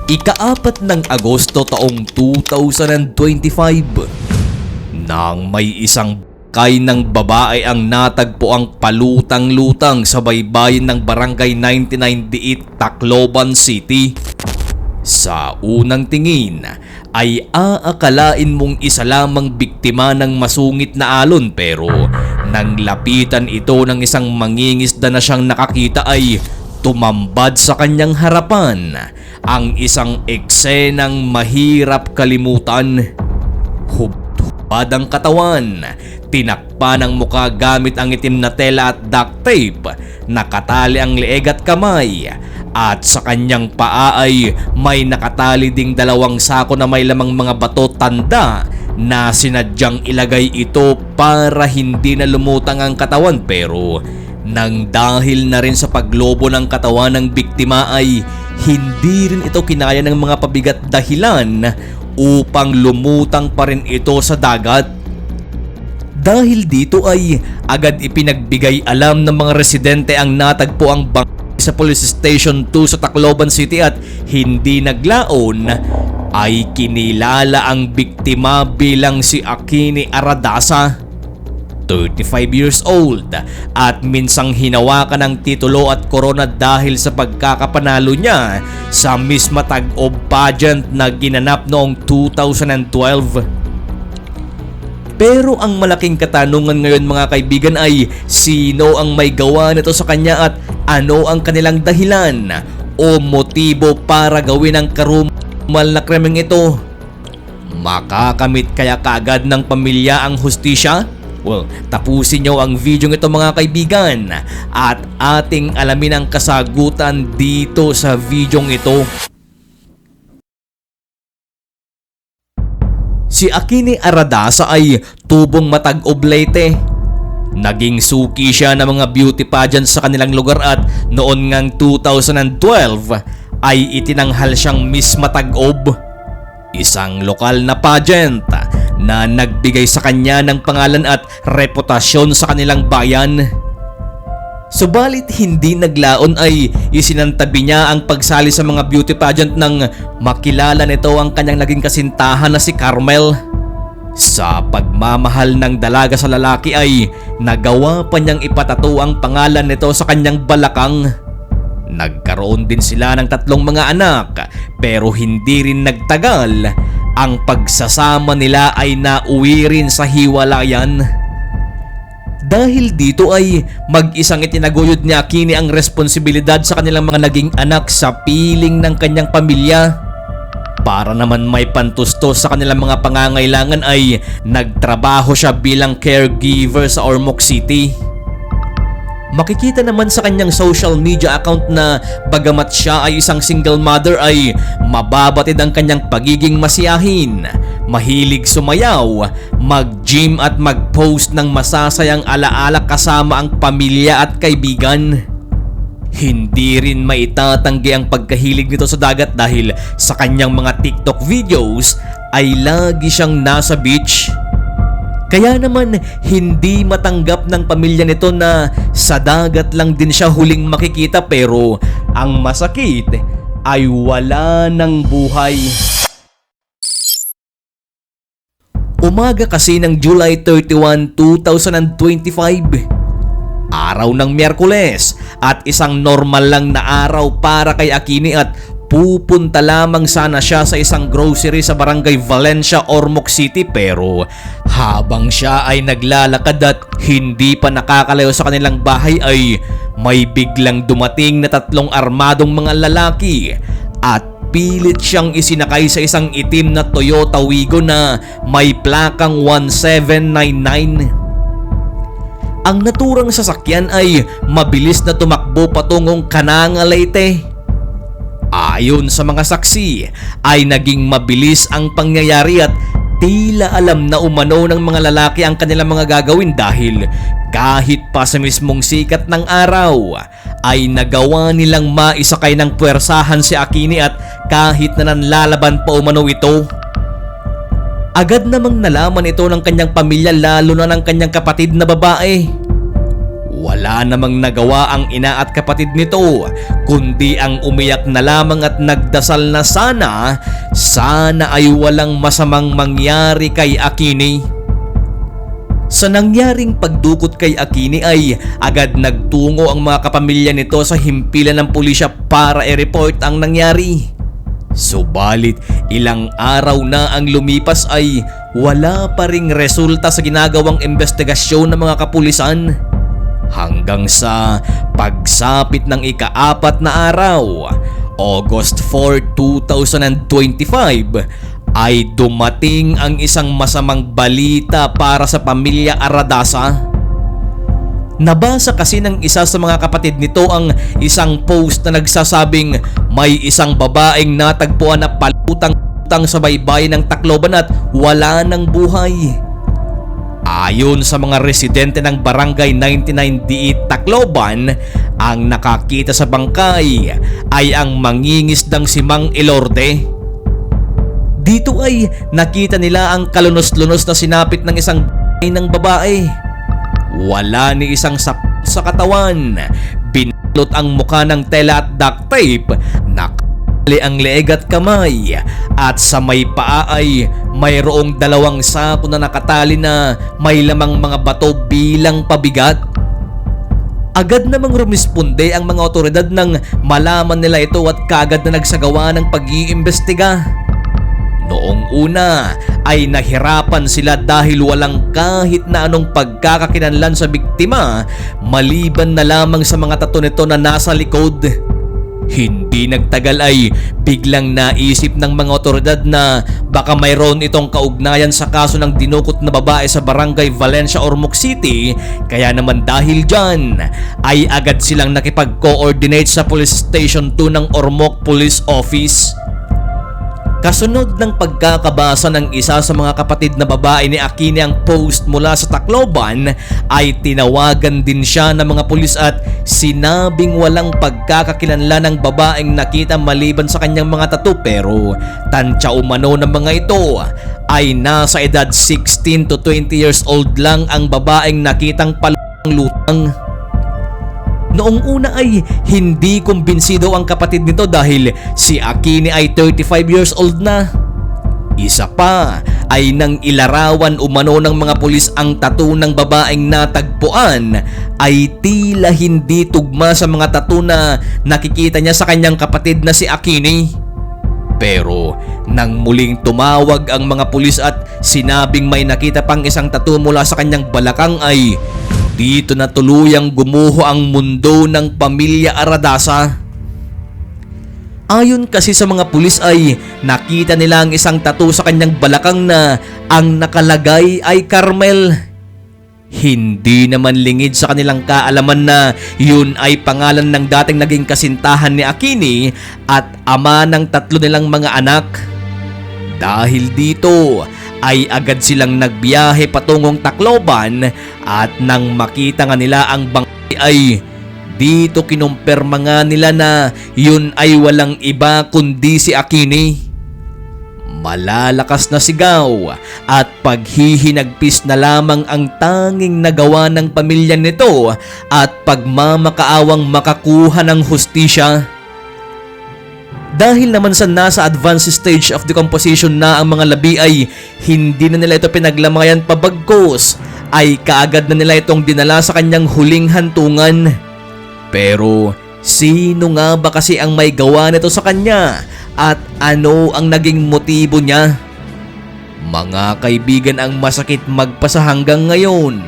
Ika-4 ng Agosto taong 2025 nang may isang kay ng babae ang natagpo ang palutang-lutang sa baybayin ng Barangay 99 Diit, Tacloban City. Sa unang tingin ay aakalain mong isa lamang biktima ng masungit na alon, pero nang lapitan ito ng isang mangingisda na siyang nakakita ay tumambad sa kanyang harapan ang isang eksenang mahirap kalimutan. Hubad ang katawan, tinakpan ang muka gamit ang itim na tela at duct tape, nakatali ang leeg at kamay, at sa kanyang paa ay may nakatali ding 2 sako na may lamang mga bato tanda na sinadyang ilagay ito para hindi na lumutang ang katawan, pero nang dahil na rin sa paglobo ng katawan ng biktima ay hindi rin ito kinaya ng mga pabigat dahilan upang lumutang pa rin ito sa dagat. Dahil dito ay agad ipinagbigay alam ng mga residente ang natagpo ang bangkay sa Police Station 2 sa Tacloban City, at hindi naglaon ay kinilala ang biktima bilang si Akini Aradasa, 35 years old, at minsang hinawakan ng titulo at korona dahil sa pagkakapanalo niya sa Miss Matag-o pageant na ginanap noong 2012. Pero ang malaking katanungan ngayon mga kaibigan ay sino ang may gawa nito sa kanya at ano ang kanilang dahilan o motibo para gawin ang karumal na krimeng ito. Makakamit kaya kaagad ng pamilya ang hustisya? Well, tapusin nyo ang video ito mga kaibigan at ating alamin ang kasagutan dito sa video ito. Si Akini Aradasa ay tubong Matag-o Leyte. Naging suki siya ng mga beauty pageant sa kanilang lugar at noon ngang 2012 ay itinanghal siyang Miss Matag-o, isang lokal na pageant na nagbigay sa kanya ng pangalan at reputasyon sa kanilang bayan. Subalit hindi naglaon ay isinantabi niya ang pagsali sa mga beauty pageant nang makilala nito ang kanyang naging kasintahan na si Carmel. Sa pagmamahal ng dalaga sa lalaki ay nagawa pa niyang ipatato ang pangalan nito sa kanyang balakang. Nagkaroon din sila ng 3 mga anak, pero hindi rin nagtagal, ang pagsasama nila ay nauwi rin sa hiwalayan. Dahil dito ay mag-isang itinaguyod ni Akini ang responsibilidad sa kanilang mga naging anak sa piling ng kanyang pamilya. Para naman may pantustos sa kanilang mga pangangailangan ay nagtrabaho siya bilang caregiver sa Ormoc City. Makikita naman sa kanyang social media account na bagamat siya ay isang single mother ay mababatid ang kanyang pagiging masiyahin, mahilig sumayaw, mag-gym at mag-post ng masasayang alaala kasama ang pamilya at kaibigan. Hindi rin maitatanggi ang pagkahilig nito sa dagat dahil sa kanyang mga TikTok videos ay lagi siyang nasa beach. Kaya naman hindi matanggap ng pamilya nito na sa dagat lang din siya huling makikita, pero ang masakit ay wala ng buhay. Umaga kasi ng July 31, 2025. Araw ng Miyerkules at isang normal lang na araw para kay Akini at pupunta lamang sana siya sa isang grocery sa Barangay Valencia, Ormoc City, pero habang siya ay naglalakad at hindi pa nakakalayo sa kanilang bahay ay may biglang dumating na 3 armadong mga lalaki at pilit siyang isinakay sa isang itim na Toyota Wigo na may plakang 1799. Ang naturang sasakyan ay mabilis na tumakbo patungong Cananga, Leyte. Ayon sa mga saksi ay naging mabilis ang pangyayari at tila alam na umano ng mga lalaki ang kanilang mga gagawin dahil kahit pa sa mismong sikat ng araw ay nagawa nilang maisakay ng puwersahan si Akini at kahit na nanlalaban pa umano ito. Agad namang nalaman ito ng kanyang pamilya, lalo na ng kanyang kapatid na babae. Wala namang nagawa ang ina at kapatid nito, kundi ang umiyak na lamang at nagdasal na sana ay walang masamang mangyari kay Akini. Sa nangyaring pagdukot kay Akini ay agad nagtungo ang mga kapamilya nito sa himpilan ng pulisya para i-report ang nangyari. Subalit ilang araw na ang lumipas ay wala pa ring resulta sa ginagawang investigasyon ng mga kapulisan. Hanggang sa pagsapit ng ika-4 na araw, August 4, 2025, ay dumating ang isang masamang balita para sa pamilya Aradasa. Nabasa kasi ng isa sa mga kapatid nito ang isang post na nagsasabing may isang babaeng natagpuan na palutang sa baybayin ng Tacloban at wala ng buhay. Ayon sa mga residente ng Barangay 99D Tacloban, ang nakakita sa bangkay ay ang mangingisdang si Mang Elorde. Dito ay nakita nila ang kalunos-lunos na sinapit ng isang ng babae. Wala ni isang sapot sa katawan, binalot ang mukha ng tela at duct tape, nakali ang leeg at kamay, at sa may paa ay mayroong 2 sako na nakatali na may lamang mga bato bilang pabigat. Agad namang rumisponde ang mga otoridad nang malaman nila ito at kaagad na nagsagawa ng pag-iimbestiga. Noong una ay nahirapan sila dahil walang kahit na anong pagkakakilanlan sa biktima maliban na lamang sa mga tattoo nito na nasa likod. Hindi nagtagal ay biglang naisip ng mga otoridad na baka mayroon itong kaugnayan sa kaso ng dinukot na babae sa Barangay Valencia, Ormoc City, kaya naman dahil dyan ay agad silang nakipag-coordinate sa Police Station 2 ng Ormoc Police Office. Kasunod ng pagkakabasa ng isa sa mga kapatid na babae ni Akini ang post mula sa Tacloban ay tinawagan din siya ng mga pulis at sinabing walang pagkakakilanlan ng babaeng nakita maliban sa kanyang mga tattoo, pero tansya umano ng mga ito ay nasa edad 16 to 20 years old lang ang babaeng nakitang palutang. Noong una ay hindi kumbinsido ang kapatid nito dahil si Akini ay 35 years old na. Isa pa ay nang ilarawan umano ng mga pulis ang tattoo ng babaeng natagpuan ay tila hindi tugma sa mga tattoo na nakikita niya sa kanyang kapatid na si Akini. Pero nang muling tumawag ang mga pulis at sinabing may nakita pang isang tattoo mula sa kanyang balakang ay dito na tuluyang gumuho ang mundo ng pamilya Aradasa. Ayon kasi sa mga pulis ay nakita nila ang isang tattoo sa kanyang balakang na ang nakalagay ay Carmel. Hindi naman lingid sa kanilang kaalaman na yun ay pangalan ng dating naging kasintahan ni Akini at ama ng 3 nilang mga anak. Dahil dito ay agad silang nagbiyahe patungong Tacloban at nang makita nga nila ang bangkay ay dito kinumpirma nga nila na yun ay walang iba kundi si Akini. Malalakas na sigaw at paghihinagpis na lamang ang tanging nagawa ng pamilya nito at pagmamakaawang makakuha ng hustisya. Dahil naman sa nasa advanced stage of decomposition na ang mga labi ay hindi na nila ito pinaglamayan pabagkos ay kaagad na nila itong dinala sa kanyang huling hantungan. Pero sino nga ba kasi ang may gawa nito sa kanya at ano ang naging motibo niya? Mga kaibigan, ang masakit magpasa hanggang ngayon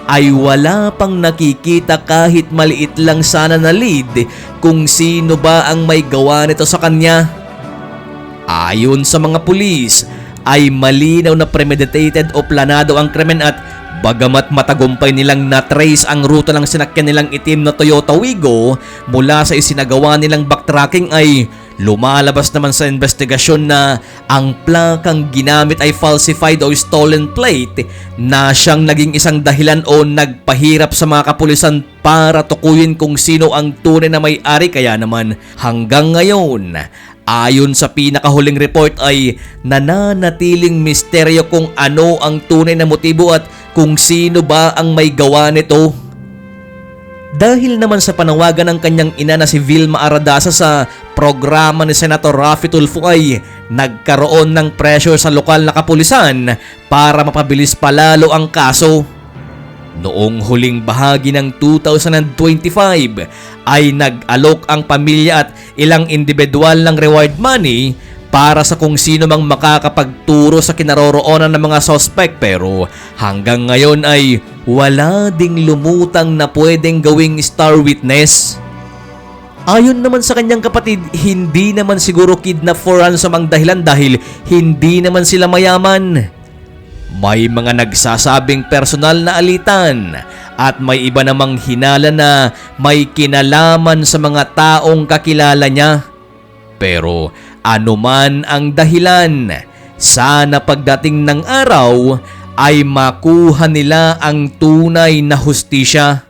ay wala pang nakikita kahit maliit lang sana na lead kung sino ba ang may gawa nito sa kanya. Ayon sa mga pulis ay malinaw na premeditated o planado ang krimen at bagamat matagumpay nilang na-trace ang ruta ng sinakyan nilang itim na Toyota Wigo mula sa isinagawa nilang backtracking ay lumalabas naman sa investigasyon na ang plakang ginamit ay falsified o stolen plate na siyang naging isang dahilan o nagpahirap sa mga kapulisan para tukuyin kung sino ang tunay na may-ari. Kaya naman hanggang ngayon, ayon sa pinakahuling report ay nananatiling misteryo kung ano ang tunay na motibo at kung sino ba ang may gawa nito. Dahil naman sa panawagan ng kanyang ina na si Vilma Aradasa sa programa ni Senator Raffy Tulfo ay nagkaroon ng pressure sa lokal na kapulisan para mapabilis palalo ang kaso. Noong huling bahagi ng 2025 ay nag-alok ang pamilya at ilang individual ng reward money para sa kung sino mang makakapagturo sa kinaroroonan ng mga suspect, pero hanggang ngayon ay wala ding lumutang na pwedeng gawing star witness. Ayon naman sa kanyang kapatid, hindi naman siguro kidnap for ransom ang dahilan dahil hindi naman sila mayaman. May mga nagsasabing personal na alitan at may iba namang hinala na may kinalaman sa mga taong kakilala niya. Pero anuman ang dahilan, sana pagdating ng araw ay makuha nila ang tunay na hustisya.